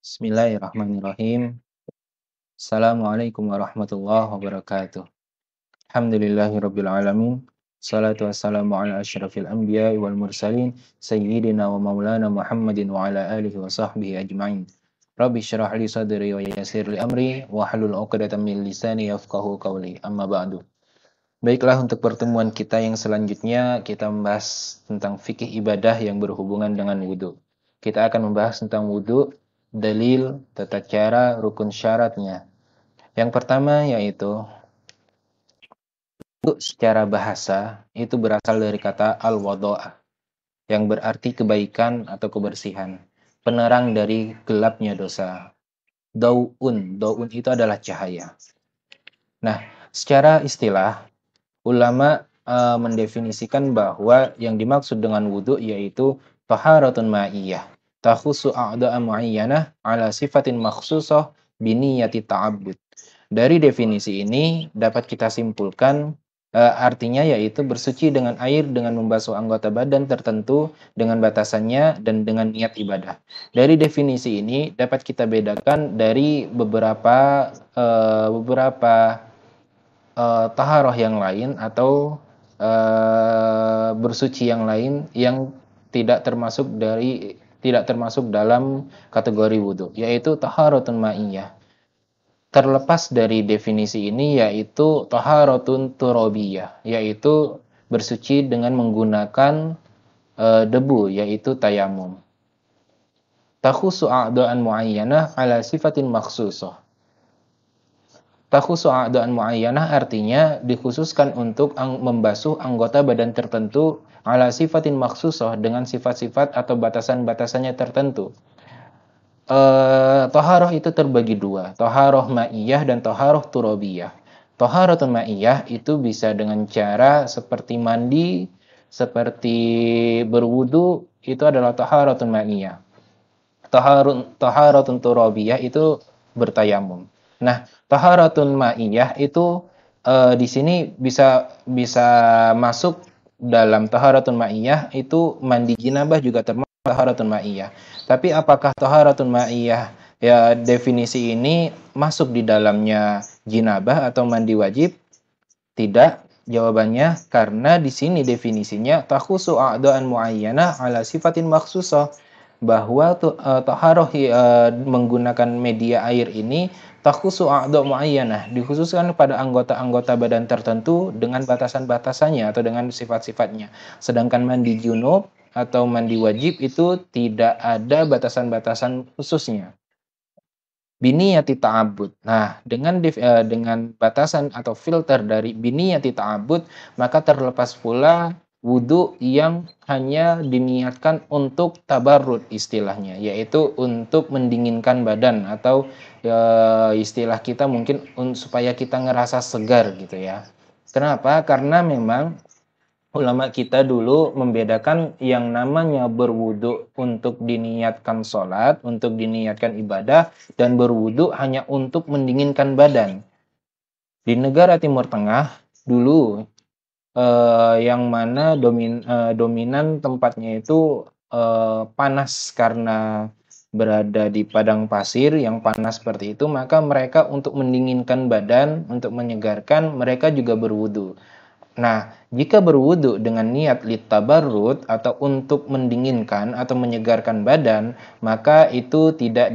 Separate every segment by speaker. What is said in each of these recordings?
Speaker 1: Bismillahirrahmanirrahim. Assalamualaikum warahmatullahi wabarakatuh. Alhamdulillahirabbil alamin. Salatu wassalamu ala asyrafil anbiya'i wal mursalin sayyidina wa maulana Muhammadin wa ala alihi wa sahbihi ajmain. Rabbi syrah li sadri wa yassir li amri wa hlul 'uqdatam min lisani yafqahu qawli. Amma ba'du. Baiklah, untuk pertemuan kita yang selanjutnya kita membahas tentang fikih ibadah yang berhubungan dengan wudu. Kita akan membahas tentang wudu, dalil, tata cara, rukun syaratnya. Yang pertama yaitu wudu secara bahasa itu berasal dari kata al-wadha'ah yang berarti kebaikan atau kebersihan, penerang dari gelapnya dosa. Dau'un itu adalah cahaya. Nah, secara istilah ulama mendefinisikan bahwa yang dimaksud dengan wudu yaitu taharatun ma'iyah takhusu a'da'a mu'ayyanah ala sifatin makhsusah biniyati ta'abbud. Dari definisi ini dapat kita simpulkan artinya yaitu bersuci dengan air dengan membasuh anggota badan tertentu dengan batasannya dan dengan niat ibadah. Dari definisi ini dapat kita bedakan dari beberapa taharah yang lain atau bersuci yang lain yang tidak termasuk dalam kategori wudu, yaitu taharatun ma'iyah. Terlepas dari definisi ini yaitu taharatun turabiyah, yaitu bersuci dengan menggunakan debu, yaitu tayamum. Takhusu a'da'an mu'ayyanah ala sifatin makhsusah. Takhusu a'da'an mu'ayyanah artinya dikhususkan untuk membasuh anggota badan tertentu ala sifatin makhsusah dengan sifat-sifat atau batasan-batasannya tertentu. Taharah itu terbagi dua, taharah ma'iyah dan taharah turabiyah. Taharatun ma'iyah itu bisa dengan cara seperti mandi, seperti berwudu, itu adalah taharatun ma'iyah. Taharatun turabiyah itu bertayamum. Nah, taharatun ma'iyah itu di sini bisa masuk dalam taharatun ma'iyah itu mandi jinabah juga termasuk taharatun ma'iyah. Tapi apakah taharatun ma'iyah ya definisi ini masuk di dalamnya jinabah atau mandi wajib? Tidak. Jawabannya karena di sini definisinya takhusu a'da'an mu'ayyanah ala sifatin makhsusah, bahwa taharah menggunakan media air ini takhusu a'da' mu'ayyanah, dikhususkan pada anggota-anggota badan tertentu dengan batasan-batasannya atau dengan sifat-sifatnya. Sedangkan mandi junub atau mandi wajib itu tidak ada batasan-batasan khususnya. Biniyati ta'abbud. Nah, dengan batasan atau filter dari biniyati ta'abbud, maka terlepas pula wudu yang hanya diniatkan untuk tabarrud istilahnya, yaitu untuk mendinginkan badan atau istilah kita mungkin supaya kita ngerasa segar gitu ya. Kenapa? Karena memang ulama kita dulu membedakan yang namanya berwudu untuk diniatkan sholat, untuk diniatkan ibadah, dan berwudu hanya untuk mendinginkan badan. Di negara Timur Tengah dulu yang mana dominan tempatnya itu panas karena berada di padang pasir yang panas seperti itu, maka mereka untuk mendinginkan badan, untuk menyegarkan, mereka juga berwudu. Nah, jika berwudu dengan niat litabarrud atau untuk mendinginkan atau menyegarkan badan, maka itu tidak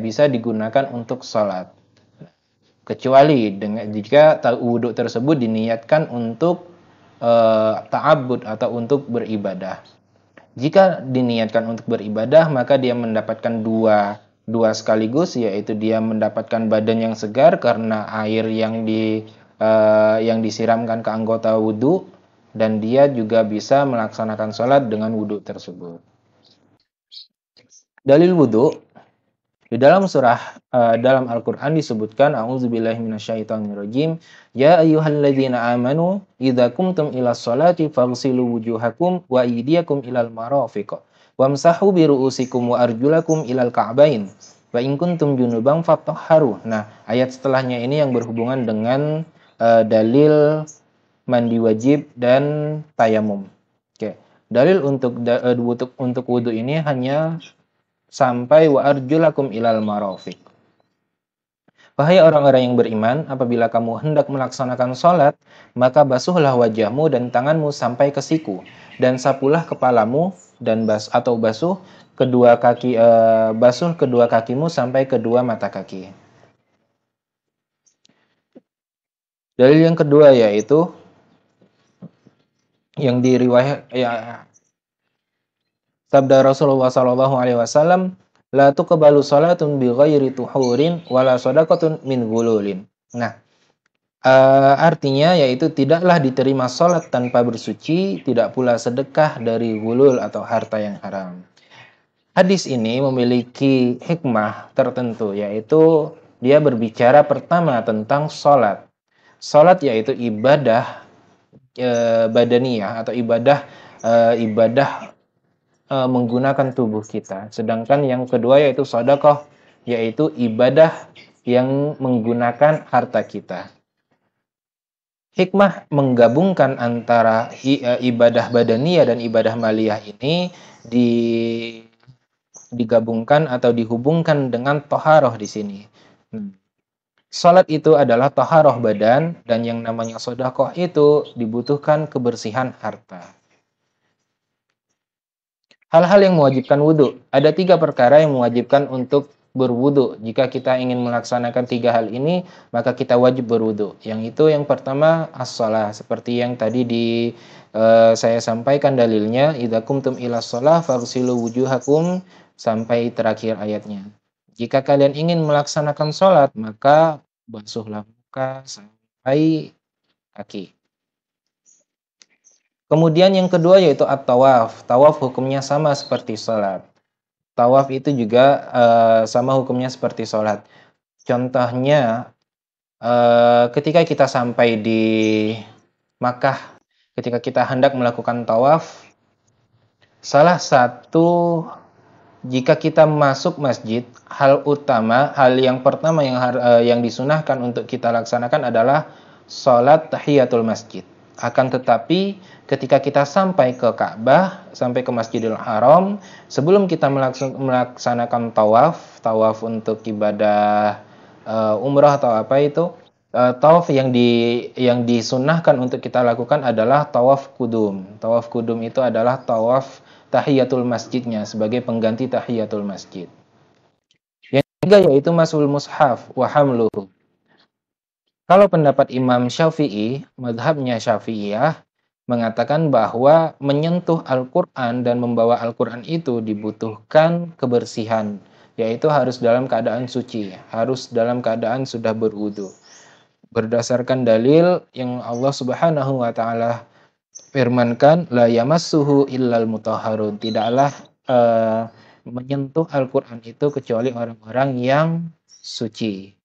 Speaker 1: bisa digunakan untuk sholat. Kecuali jika wudu tersebut diniatkan untuk ta'abbud atau untuk beribadah. Jika diniatkan untuk beribadah, maka dia mendapatkan dua sekaligus, yaitu dia mendapatkan badan yang segar karena air yang disiramkan ke anggota wudu, dan dia juga bisa melaksanakan sholat dengan wudu tersebut. Dalil wudu di dalam dalam Al-Quran disebutkan, a'udzubillahi minasyaitonirrajim, ya ayyuhalladzina amanu idza qumtum ilas sholati faghsilu wujuhakum wa aydiyakum ilal marafiq wamsahu bi ru'usikum wa arjulakum ilal ka'bain wa in kuntum junuban fatahharu. Nah, ayat setelahnya ini yang berhubungan dengan dalil mandi wajib dan tayamum. Oke. Dalil untuk wudu ini hanya sampai wa arjulakum ilal marafiq. Wahai orang-orang yang beriman, apabila kamu hendak melaksanakan sholat, maka basuhlah wajahmu dan tanganmu sampai ke siku, dan sapulah kepalamu dan basuh kedua kakimu sampai kedua mata kaki. Dalil yang kedua yaitu yang diriwayat sabda Rasulullah sallallahu alaihi wasallam, la tuqbalu salatun bi ghairi tuhurin wala shadaqatun min ghululin. Nah, artinya yaitu tidaklah diterima salat tanpa bersuci, tidak pula sedekah dari ghulul atau harta yang haram. Hadis ini memiliki hikmah tertentu, yaitu dia berbicara pertama tentang salat. Salat yaitu ibadah badaniyah atau ibadah menggunakan tubuh kita. Sedangkan yang kedua yaitu sedekah, yaitu ibadah yang menggunakan harta kita. Hikmah menggabungkan antara ibadah badaniyah dan ibadah maliyah ini digabungkan atau dihubungkan dengan toharoh di sini. Salat itu adalah toharoh badan, dan yang namanya sedekah itu dibutuhkan kebersihan harta. Hal-hal yang mewajibkan wudhu. Ada 3 perkara yang mewajibkan untuk berwudhu. Jika kita ingin melaksanakan 3 hal ini, maka kita wajib berwudhu. Yang itu yang pertama as-shalah. Seperti yang tadi saya sampaikan dalilnya, idza qumtum ilas shalah faghsilu wujuhakum, sampai terakhir ayatnya. Jika kalian ingin melaksanakan sholat, maka basuhlah muka sampai kaki. Kemudian yang kedua yaitu at-tawaf. Tawaf hukumnya sama seperti sholat. Tawaf itu juga sama hukumnya seperti sholat. Contohnya, ketika kita sampai di Makkah, ketika kita hendak melakukan tawaf, salah satu, jika kita masuk masjid, hal yang pertama yang disunahkan untuk kita laksanakan adalah sholat tahiyatul masjid. Akan tetapi ketika kita sampai ke Ka'bah, sampai ke Masjidil Haram, sebelum kita melaksanakan tawaf untuk ibadah umrah atau apa itu, tawaf yang disunahkan untuk kita lakukan adalah tawaf kudum. Tawaf kudum itu adalah tawaf tahiyatul masjidnya sebagai pengganti tahiyatul masjid. Yang ketiga yaitu masul mushaf wa hamluhu. Kalau pendapat Imam Syafi'i, madhabnya Syafi'iyah, mengatakan bahwa menyentuh Al-Quran dan membawa Al-Quran itu dibutuhkan kebersihan, yaitu harus dalam keadaan suci, harus dalam keadaan sudah berwudu. Berdasarkan dalil yang Allah Subhanahu wa taala firmankan, la yamassuhu illal mutahharun, tidaklah menyentuh Al-Quran itu kecuali orang-orang yang suci.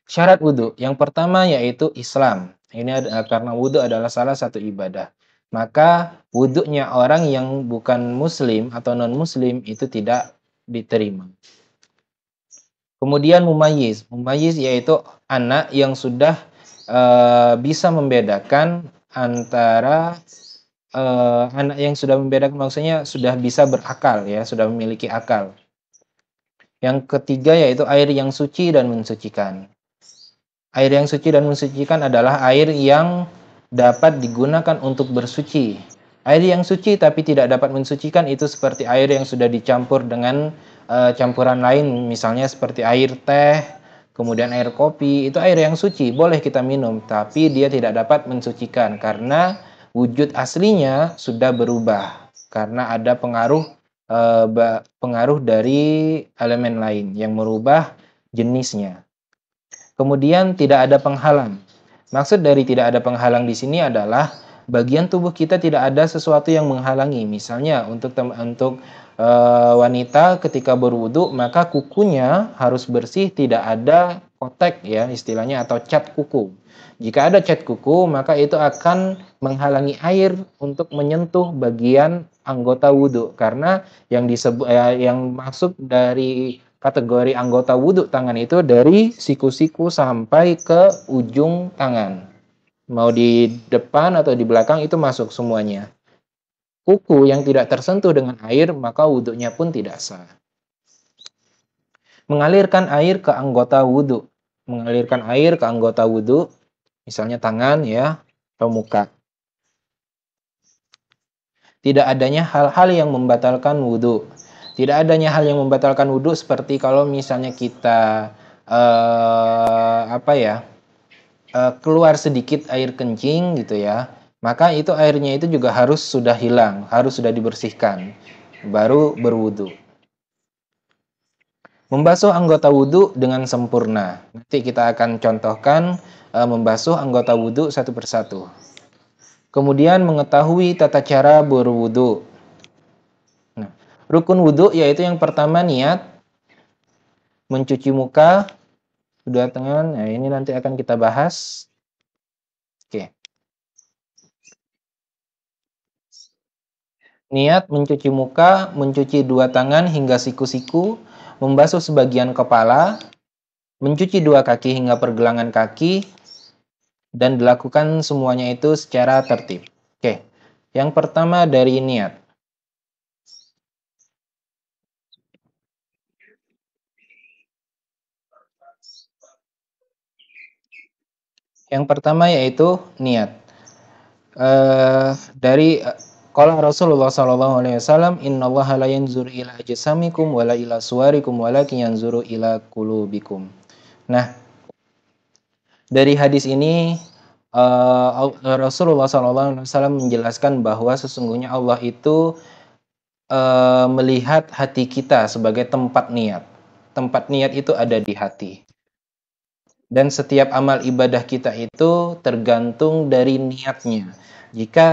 Speaker 1: Syarat wudhu. Yang pertama yaitu Islam. Ini karena wudhu adalah salah satu ibadah. Maka wudhunya orang yang bukan muslim atau non-muslim itu tidak diterima. Kemudian mumayyiz. Mumayyiz yaitu anak yang sudah bisa membedakan antara anak yang sudah membedakan, maksudnya sudah bisa berakal, ya, sudah memiliki akal. Yang ketiga yaitu air yang suci dan mensucikan. Air yang suci dan mensucikan adalah air yang dapat digunakan untuk bersuci. Air yang suci tapi tidak dapat mensucikan itu seperti air yang sudah dicampur dengan campuran lain, misalnya seperti air teh, kemudian air kopi. Itu air yang suci, boleh kita minum, tapi dia tidak dapat mensucikan karena wujud aslinya sudah berubah karena ada pengaruh dari elemen lain yang merubah jenisnya. Kemudian tidak ada penghalang. Maksud dari tidak ada penghalang di sini adalah bagian tubuh kita tidak ada sesuatu yang menghalangi. Misalnya untuk wanita ketika berwudu, maka kukunya harus bersih, tidak ada kotek, ya istilahnya, atau cat kuku. Jika ada cat kuku, maka itu akan menghalangi air untuk menyentuh bagian anggota wudu, karena yang masuk dari kategori anggota wudhu tangan itu dari siku-siku sampai ke ujung tangan. Mau di depan atau di belakang itu masuk semuanya. kuku yang tidak tersentuh dengan air, maka wudhunya pun tidak sah. Mengalirkan air ke anggota wudhu. Mengalirkan air ke anggota wudhu, misalnya tangan ya, atau muka. Tidak adanya hal-hal yang membatalkan wudhu. Tidak adanya hal yang membatalkan wudhu seperti kalau misalnya kita keluar sedikit air kencing gitu ya, maka itu airnya itu juga harus sudah hilang, harus sudah dibersihkan, baru berwudhu. Membasuh anggota wudhu dengan sempurna. Nanti kita akan contohkan membasuh anggota wudhu satu persatu. Kemudian mengetahui tata cara berwudhu. Nah, rukun wudhu yaitu yang pertama niat, mencuci muka, kedua tangan. Nah, ini nanti akan kita bahas. Oke. Niat mencuci muka, mencuci dua tangan hingga siku-siku, membasuh sebagian kepala, mencuci dua kaki hingga pergelangan kaki, dan dilakukan semuanya itu secara tertib. Oke, yang pertama dari niat. Yang pertama yaitu niat. Dari qala Rasulullah sallallahu alaihi wasallam, innallaha la yanzuru ila ajsamikum wala ila suwarikum walakin yanzuru ila qulubikum. Nah, dari hadis ini Rasulullah sallallahu alaihi wasallam menjelaskan bahwa sesungguhnya Allah itu melihat hati kita sebagai tempat niat. Tempat niat itu ada di hati. Dan setiap amal ibadah kita itu tergantung dari niatnya. Jika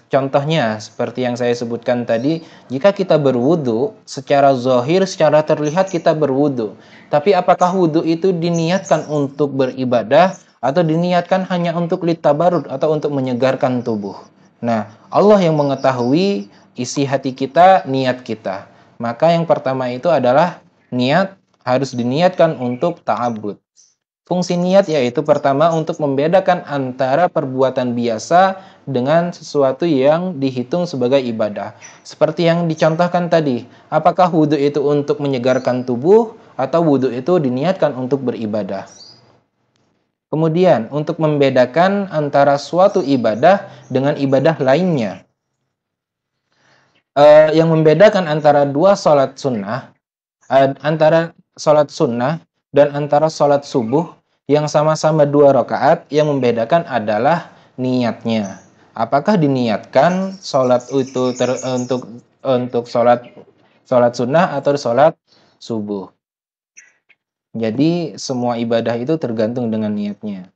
Speaker 1: contohnya seperti yang saya sebutkan tadi, jika kita berwudu secara zahir, secara terlihat kita berwudu, tapi apakah wudu itu diniatkan untuk beribadah atau diniatkan hanya untuk litabarud atau untuk menyegarkan tubuh? Nah, Allah yang mengetahui isi hati kita, niat kita. Maka yang pertama itu adalah niat, harus diniatkan untuk ta'abbud. Fungsi niat yaitu pertama untuk membedakan antara perbuatan biasa dengan sesuatu yang dihitung sebagai ibadah. Seperti yang dicontohkan tadi, apakah wudhu itu untuk menyegarkan tubuh atau wudhu itu diniatkan untuk beribadah. Kemudian untuk membedakan antara suatu ibadah dengan ibadah lainnya. Yang membedakan antara dua sholat sunnah, antara sholat sunnah dan antara sholat subuh yang sama-sama 2 rakaat, yang membedakan adalah niatnya. Apakah diniatkan sholat itu untuk sholat sunnah atau sholat subuh? Jadi semua ibadah itu tergantung dengan niatnya.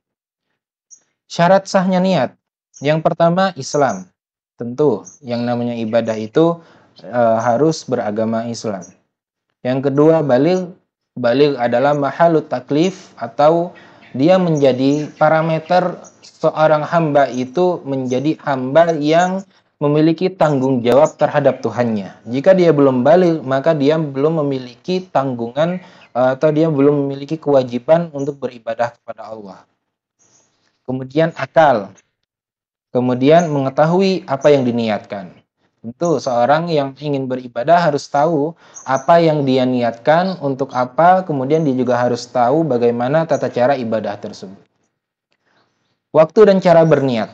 Speaker 1: Syarat sahnya niat. Yang pertama Islam. Tentu yang namanya ibadah itu harus beragama Islam. Yang kedua baligh. Baligh adalah mahalut taklif atau dia menjadi parameter seorang hamba itu menjadi hamba yang memiliki tanggung jawab terhadap Tuhannya. Jika dia belum baligh, maka dia belum memiliki tanggungan atau dia belum memiliki kewajiban untuk beribadah kepada Allah. Kemudian akal. Kemudian mengetahui apa yang diniatkan. Tentu seorang yang ingin beribadah harus tahu apa yang dia niatkan, untuk apa, kemudian dia juga harus tahu bagaimana tata cara ibadah tersebut. Waktu dan cara berniat.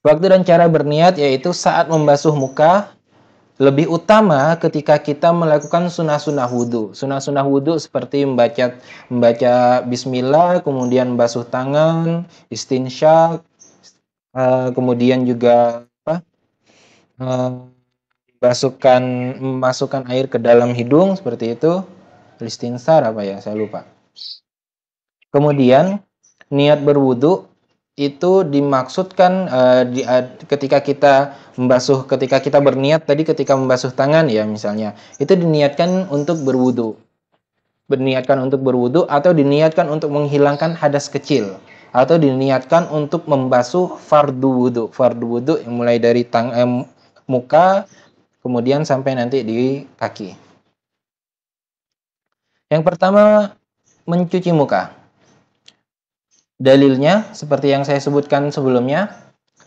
Speaker 1: Waktu dan cara berniat yaitu saat membasuh muka, lebih utama ketika kita melakukan sunnah-sunnah wudhu. Sunnah-sunnah wudhu seperti membaca bismillah, kemudian basuh tangan, istinsyak, kemudian juga memasukkan air ke dalam hidung seperti itu. Istinsar saya lupa. Kemudian niat berwudu itu dimaksudkan ketika kita berniat tadi ketika membasuh tangan ya misalnya, itu diniatkan untuk berwudu. Berniatkan untuk berwudu atau diniatkan untuk menghilangkan hadas kecil, atau diniatkan untuk membasuh fardu wudu. Fardu wudu yang mulai dari muka kemudian sampai nanti di kaki. Yang pertama mencuci muka. Dalilnya seperti yang saya sebutkan sebelumnya,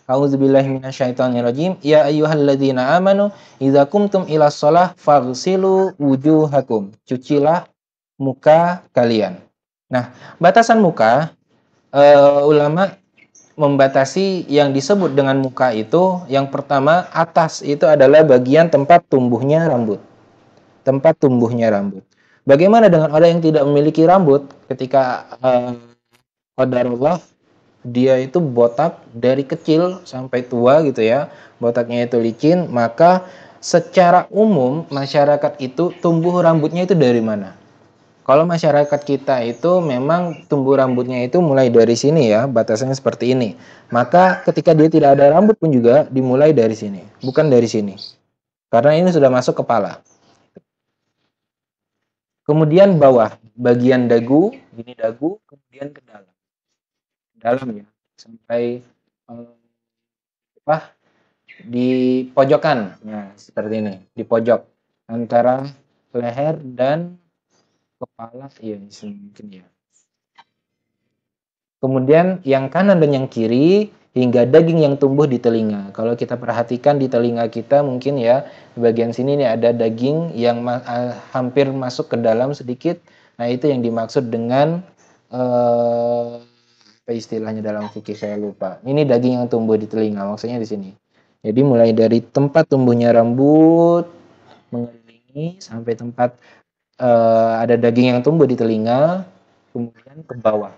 Speaker 1: A'udzubillahi minasyaitonirrajim. Ya ayyuhalladzina amanu idza qumtum ilas shalah faghsilu wujuhakum. Cucilah muka kalian. Nah, batasan muka ulama membatasi yang disebut dengan muka itu, yang pertama atas itu adalah bagian tempat tumbuhnya rambut. Tempat tumbuhnya rambut. Bagaimana dengan orang yang tidak memiliki rambut ketika qadarullah dia itu botak dari kecil sampai tua gitu ya, botaknya itu licin, maka secara umum masyarakat itu tumbuh rambutnya itu dari mana? Kalau masyarakat kita itu memang tumbuh rambutnya itu mulai dari sini ya, batasannya seperti ini. Maka ketika dia tidak ada rambut pun juga dimulai dari sini, bukan dari sini. Karena ini sudah masuk kepala. Kemudian bawah, bagian dagu, ini dagu, kemudian ke dalam. Dalam ya, sampai di pojokan. Nah, seperti ini, di pojok antara leher dan kepala, iya mungkin ya. Kemudian yang kanan dan yang kiri hingga daging yang tumbuh di telinga. Kalau kita perhatikan di telinga kita mungkin ya, di bagian sini nih ada daging yang hampir masuk ke dalam sedikit. Nah, itu yang dimaksud dengan apa istilahnya dalam fikih saya lupa. Ini daging yang tumbuh di telinga, maksudnya di sini. Jadi mulai dari tempat tumbuhnya rambut mengelilingi sampai tempat ada daging yang tumbuh di telinga, kemudian ke bawah.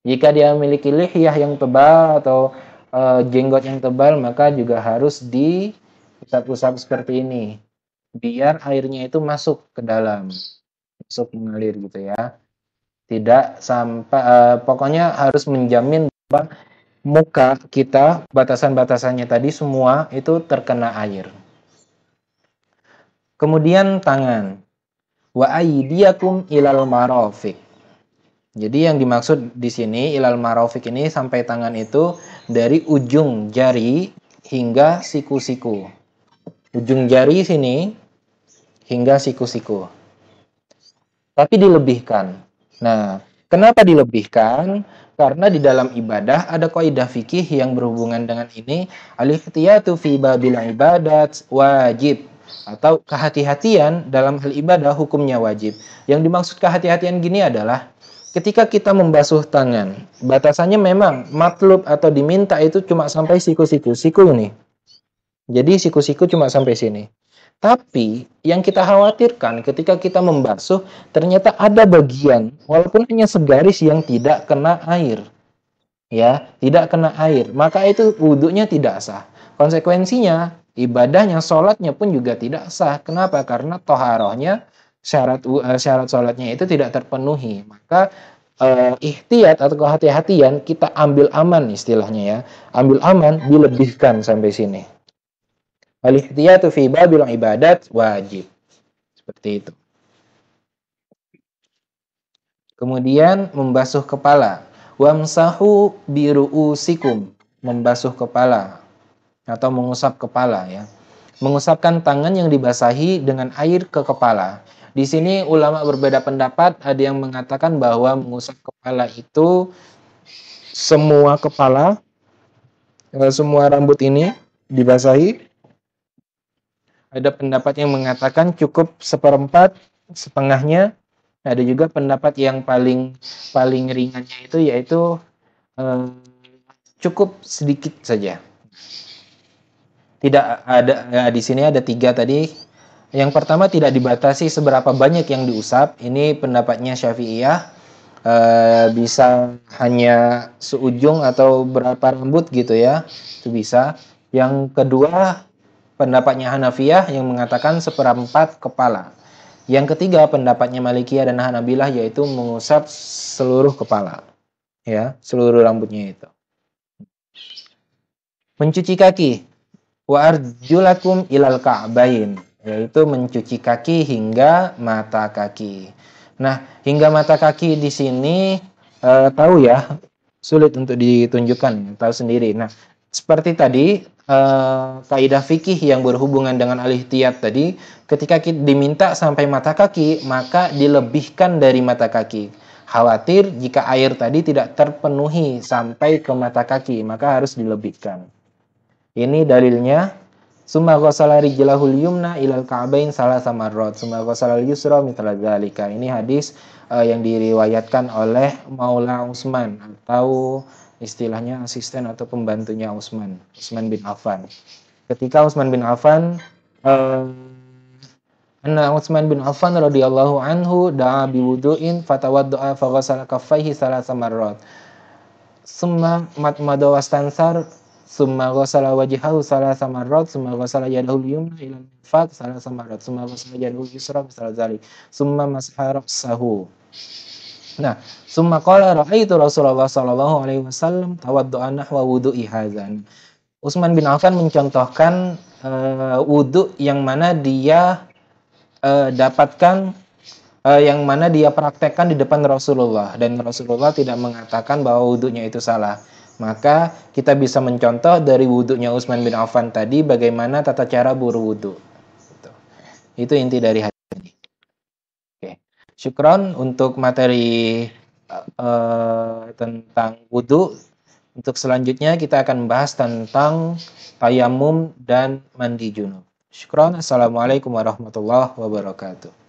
Speaker 1: Jika dia memiliki lihyah yang tebal atau jenggot yang tebal, maka juga harus diusap-usap seperti ini, biar airnya itu masuk ke dalam, masuk mengalir gitu ya. Tidak sampai, pokoknya harus menjamin bahwa muka kita, batasan-batasannya tadi semua itu terkena air. Kemudian tangan. Wa aydiyakum ilal marafiq. Jadi yang dimaksud di sini ilal marafiq ini sampai tangan itu dari ujung jari hingga siku-siku. Ujung jari sini hingga siku-siku. Tapi dilebihkan. Nah, kenapa dilebihkan? Karena di dalam ibadah ada kaidah fikih yang berhubungan dengan ini, al-ihtiyatu fi babil ibadat wajib, atau kehati-hatian dalam hal ibadah hukumnya wajib. Yang dimaksud kehati-hatian gini adalah ketika kita membasuh tangan, batasannya memang matlub atau diminta itu cuma sampai siku-siku. Siku ini. Jadi siku-siku cuma sampai sini. Tapi yang kita khawatirkan ketika kita membasuh, ternyata ada bagian, walaupun hanya segaris yang tidak kena air. Ya, tidak kena air. Maka itu wudunya tidak sah. Konsekuensinya, ibadahnya, sholatnya pun juga tidak sah. Kenapa? Karena toharohnya, syarat sholatnya itu tidak terpenuhi. Maka ihtiyat atau kehati-hatian kita ambil aman istilahnya ya. Ambil aman dilebihkan sampai sini. Al-ihtiyatu fi babil ibadat wajib. Seperti itu. Kemudian membasuh kepala. Wamsahu biru'usikum. Membasuh kepala atau mengusap kepala ya. Mengusapkan tangan yang dibasahi dengan air ke kepala. Di sini ulama berbeda pendapat, ada yang mengatakan bahwa mengusap kepala itu semua kepala, semua rambut ini dibasahi. Ada pendapat yang mengatakan cukup seperempat, setengahnya. Ada juga pendapat yang paling ringannya itu yaitu cukup sedikit saja. Tidak ada di sini ada 3 tadi. Yang pertama tidak dibatasi seberapa banyak yang diusap. Ini pendapatnya Syafi'iyah. Bisa hanya seujung atau berapa rambut gitu ya. Itu bisa. Yang kedua pendapatnya Hanafiyah yang mengatakan seperempat kepala. Yang ketiga pendapatnya Malikiyah dan Hanabilah yaitu mengusap seluruh kepala. Ya, seluruh rambutnya itu. Mencuci kaki. Wa arjulakum ilal ka'bain, yaitu mencuci kaki hingga mata kaki. Nah, hingga mata kaki di sini tahu ya, sulit untuk ditunjukkan, tahu sendiri. Nah, seperti tadi kaidah fikih yang berhubungan dengan al-ihtiyat tadi, ketika kita diminta sampai mata kaki, maka dilebihkan dari mata kaki. khawatir jika air tadi tidak terpenuhi sampai ke mata kaki, maka harus dilebihkan. Ini dalilnya. Summa ghasala rijlahul yumna ilal ka'bain salasa marrat, summa ghasala al-yusra mithla dzalika. Ini hadis yang diriwayatkan oleh Maula Utsman, atau istilahnya asisten atau pembantunya Utsman bin Affan. Ketika Utsman bin Affan Utsman bin Affan radhiyallahu anhu da'a biwudu'in fatawadda'a faghasala kaffaihi salasa marrat. Summa madmada wastansar, summa ghasala wajhahu salasa marrat, summa ghasala yadahu al-yumna ila al-mirfaq salasa marrat, summa ghasala yadahu al-yusra misal dzalik, summa masaha ra'sahu. Nah, summa qala ra'aitu Rasulullah sallallahu alaihi wasallam tawaddu'a nahwa wudu'i hadzan. Utsman bin Affan mencontohkan wudu yang mana dia dapatkan, yang mana dia praktekkan di depan Rasulullah, dan Rasulullah tidak mengatakan bahwa wudunya itu salah. Maka kita bisa mencontoh dari wudunya Utsman bin Affan tadi bagaimana tata cara berwudu. Itu inti dari hadis ini. Oke. Syukron untuk materi tentang wudu. Untuk selanjutnya kita akan membahas tentang tayamum dan mandi junub. Syukron. Assalamualaikum warahmatullahi wabarakatuh.